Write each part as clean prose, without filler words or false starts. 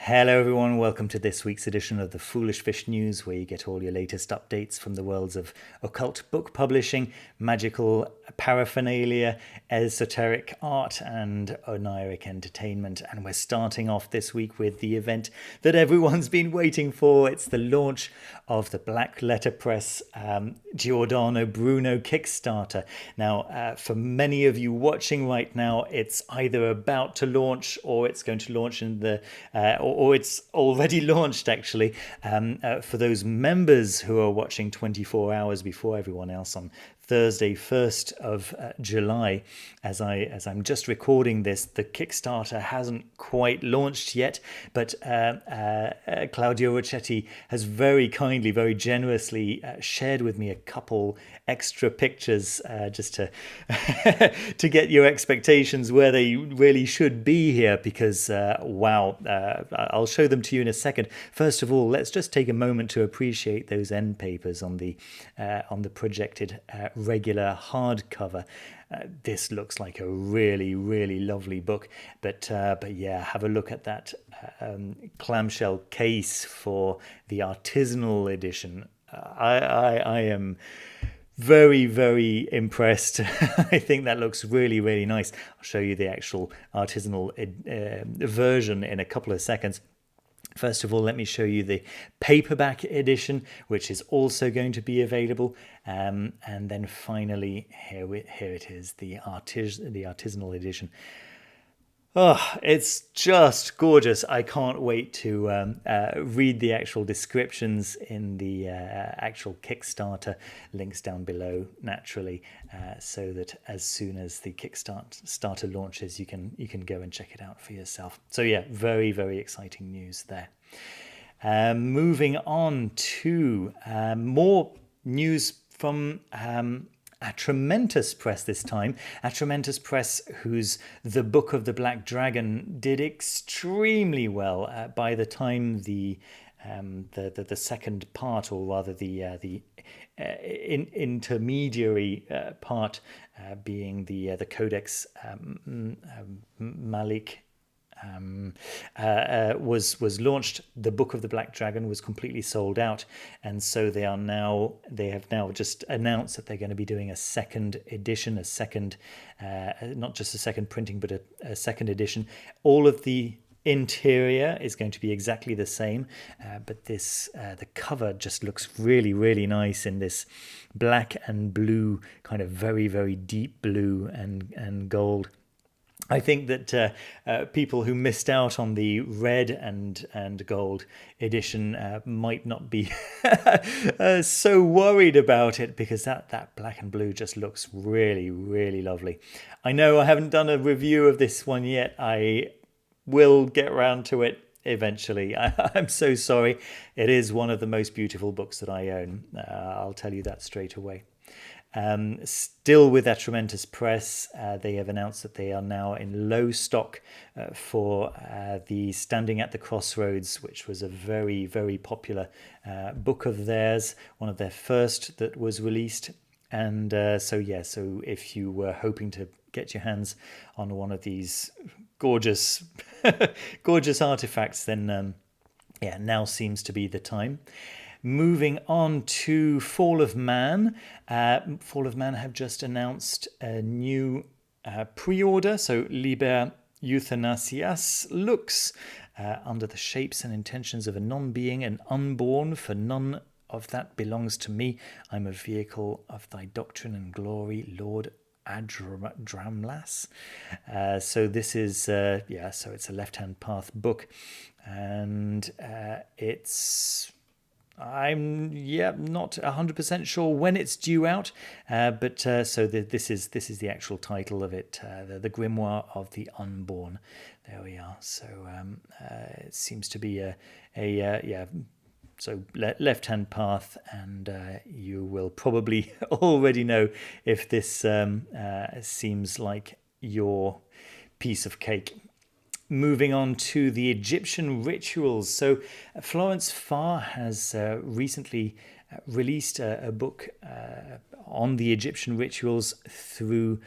Hello everyone, welcome to this week's edition of the Foolish Fish News, where you get all your latest updates from the worlds of occult book publishing, magical paraphernalia, esoteric art, and Oneiric entertainment. And we're starting off this week with the event that everyone's been waiting for. It's the launch of the Black Letter Press Giordano Bruno Kickstarter. Now, for many of you watching right now, it's either about to launch or it's going to launch in the or it's already launched, actually, for those members who are watching 24 hours before everyone else on Thursday, 1st of July. As I'm just recording this, the Kickstarter hasn't quite launched yet, but Claudio Rocchetti has very kindly, very generously shared with me a couple extra pictures just to to get your expectations where they really should be here, because wow, I'll show them to you in a second. First of all, let's just take a moment to appreciate those end papers on the projected regular hardcover. This looks like a really, really lovely book, but yeah, have a look at that clamshell case for the artisanal edition. I am very, very impressed. I think that looks really, really nice. I'll show you the actual artisanal version in a couple of seconds. First of all, let me show you the paperback edition, which is also going to be available. And then finally, here it is, the artisanal edition. Oh, it's just gorgeous. I can't wait to read the actual descriptions in the actual Kickstarter. Links down below, naturally, so that as soon as the Kickstarter launches, you can go and check it out for yourself. So yeah, very, very exciting news there. Moving on to more news from Atramentous Press this time. Atramentous Press, whose The Book of the Black Dragon did extremely well by the time the second part, or rather the intermediary part, being the Codex Magick, was launched. The Book of the Black Dragon was completely sold out, and so they have now just announced that they're going to be doing a second edition, not just a second printing, but a second edition. All of the interior is going to be exactly the same, but the cover just looks really, really nice in this black and blue, kind of very, very deep blue and gold. I think that people who missed out on the red and gold edition might not be so worried about it, because that black and blue just looks really, really lovely. I know I haven't done a review of this one yet. I will get around to it eventually. I'm so sorry. It is one of the most beautiful books that I own. I'll tell you that straight away. Still with Atramentous Press, they have announced that they are now in low stock for the Standing at the Crossroads, which was a very, very popular book of theirs, one of their first that was released. And so if you were hoping to get your hands on one of these gorgeous gorgeous artifacts, then now seems to be the time. Moving on to Fall of Man. Fall of Man have just announced a new pre-order. So Liber Evthanasias looks under the shapes and intentions of a non-being, an unborn, for none of that belongs to me. I'm a vehicle of thy doctrine and glory, Lord Adramlas. So this is so it's a left-hand path book, and I'm not 100% sure when it's due out, but this is the actual title of it, the Grimoire of the Unborn. There we are. So it seems to be so left-hand path, and you will probably already know if this seems like your piece of cake. Moving on to the Egyptian rituals. So Florence Farr has recently released a book on the Egyptian rituals through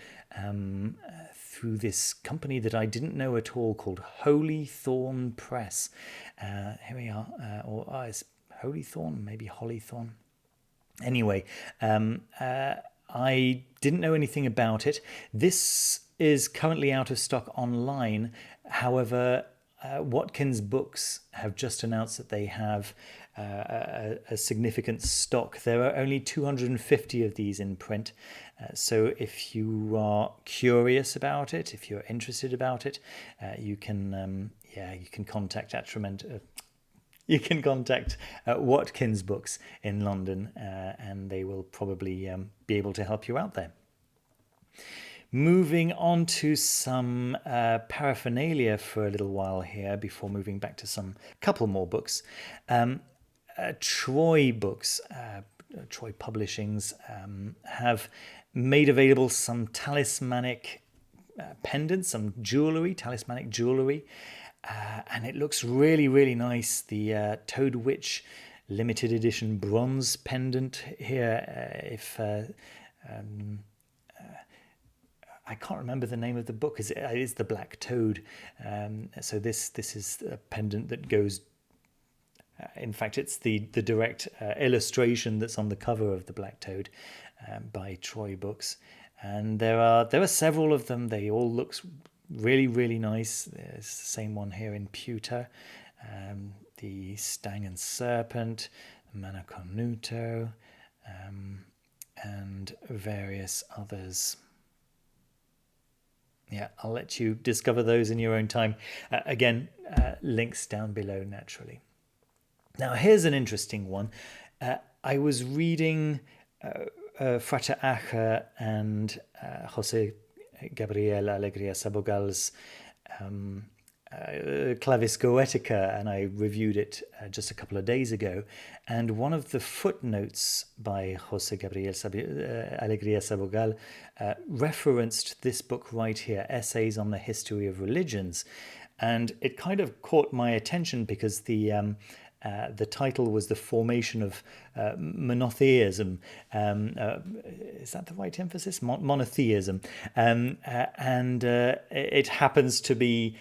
through this company that I didn't know at all called Holythorn Press. Here we are, it's Holythorn, maybe Holythorn. Anyway, I didn't know anything about it. This is currently out of stock online. However, Watkins Books have just announced that they have a significant stock. There are only 250 of these in print. So if you are curious about it, if you're interested about it, you can contact Atramentous. You can contact Watkins Books in London, and they will probably be able to help you out there. Moving on to some paraphernalia for a little while here before moving back to some couple more books. Troy Books, Troy Publishings, have made available some talismanic pendants, some jewellery, talismanic jewellery. And it looks really, really nice. The Toad Witch limited edition bronze pendant here. I can't remember the name of the book. It is The Black Toad. So this is a pendant that goes. In fact, it's the direct illustration that's on the cover of The Black Toad by Troy Books, and there are several of them. They all look really, really nice. There's the same one here in pewter. The Stag and Serpent, Mana Cornuto, and various others. Yeah, I'll let you discover those in your own time. Again, links down below naturally. Now, here's an interesting one. I was reading Frater Acher and Jose Gabriel Alegria Sabogal's Clavis Goetica, and I reviewed it just a couple of days ago. And one of the footnotes by Jose Gabriel Alegria Sabogal referenced this book right here, Essays on the History of Religions. And it kind of caught my attention because the title was The Formation of Monotheism. Is that the right emphasis? Monotheism. And it happens to be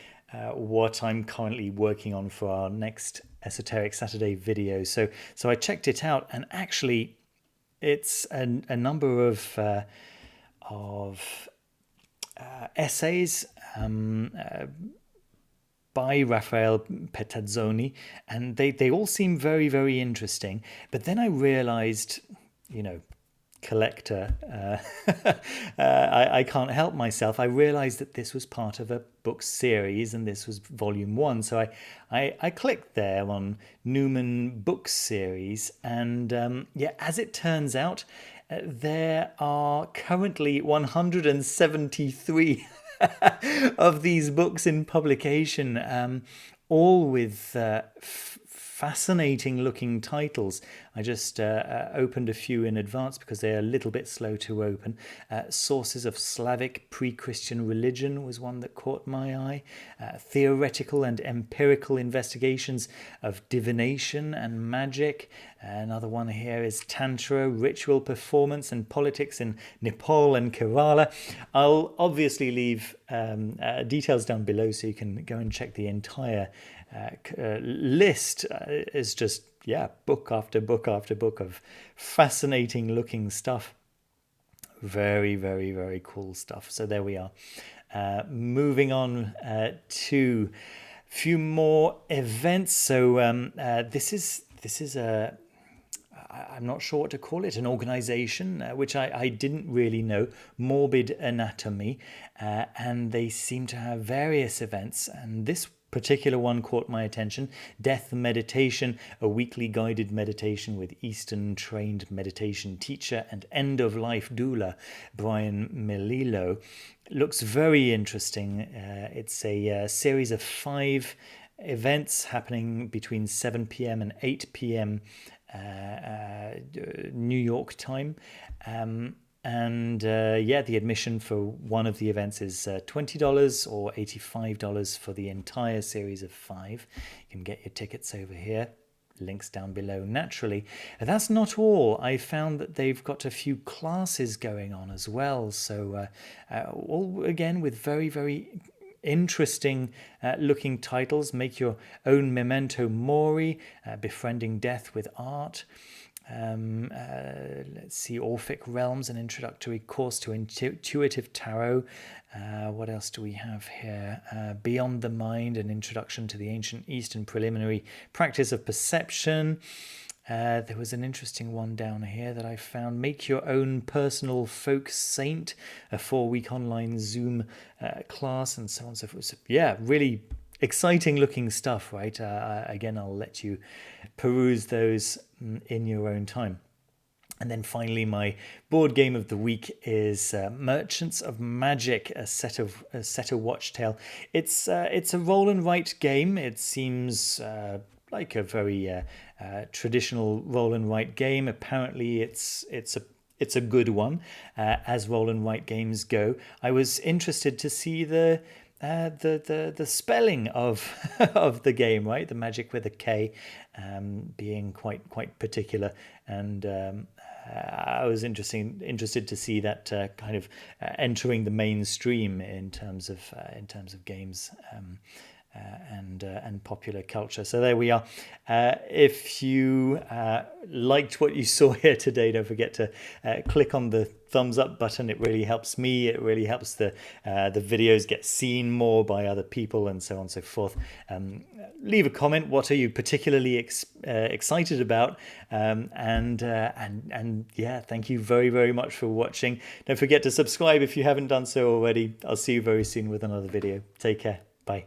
what I'm currently working on for our next Esoteric Saturday video. So I checked it out, and actually it's a number of essays by Raphael Petazzoni, and they all seem very, very interesting. But then I realized, collector, I can't help myself. I realized that this was part of a book series, and this was volume 1. So I clicked there on Numen book series, and as it turns out, there are currently 173 of these books in publication, all with fascinating looking titles. I just opened a few in advance because they're a little bit slow to open. Sources of Slavic pre-Christian religion was one that caught my eye. Theoretical and empirical investigations of divination and magic. Another one here is Tantra, ritual performance and politics in Nepal and Kerala. I'll obviously leave details down below so you can go and check the entire list. Is just book after book after book of fascinating looking stuff. Very, very, very cool stuff. So there we are. Moving on to a few more events. So this is a, I'm not sure what to call it, an organization which I didn't really know, Morbid Anatomy, and they seem to have various events, and this particular one caught my attention. Death Meditation, a weekly guided meditation with Eastern trained meditation teacher and end-of-life doula Brian Melillo. Looks very interesting. It's a series of 5 events happening between 7 p.m. and 8 p.m. New York time. The admission for one of the events is $20 or $85 for the entire series of 5. You can get your tickets over here. links down below naturally. And that's not all. I found that they've got a few classes going on as well. So all again with very, very interesting looking titles. Make your own Memento Mori, Befriending Death with Art. Let's see, Orphic Realms, an introductory course to intuitive tarot. What else do we have here? Beyond the Mind, an introduction to the ancient Eastern preliminary practice of perception. There was an interesting one down here that I found. Make Your Own Personal Folk Saint, a 4-week online Zoom class, and so on and so forth. So, yeah, really exciting looking stuff, right? Again, I'll let you peruse those in your own time. And then finally, my board game of the week is Merchants of Magick, a Setter Watchtale. It's a roll and write game. It seems like a very traditional roll and write game. Apparently, it's a good one, as roll and write games go. I was interested to see the spelling of of the game, right? The Magick with a K, being quite particular, and I was interested to see that kind of entering the mainstream in terms of games. And popular culture. So there we are. If you liked what you saw here today, don't forget to click on the thumbs up button. It really helps me. It really helps the videos get seen more by other people, and so on and so forth. Leave a comment. What are you particularly excited about? And yeah, thank you very, very much for watching. Don't forget to subscribe if you haven't done so already. I'll see you very soon with another video. Take care. Bye.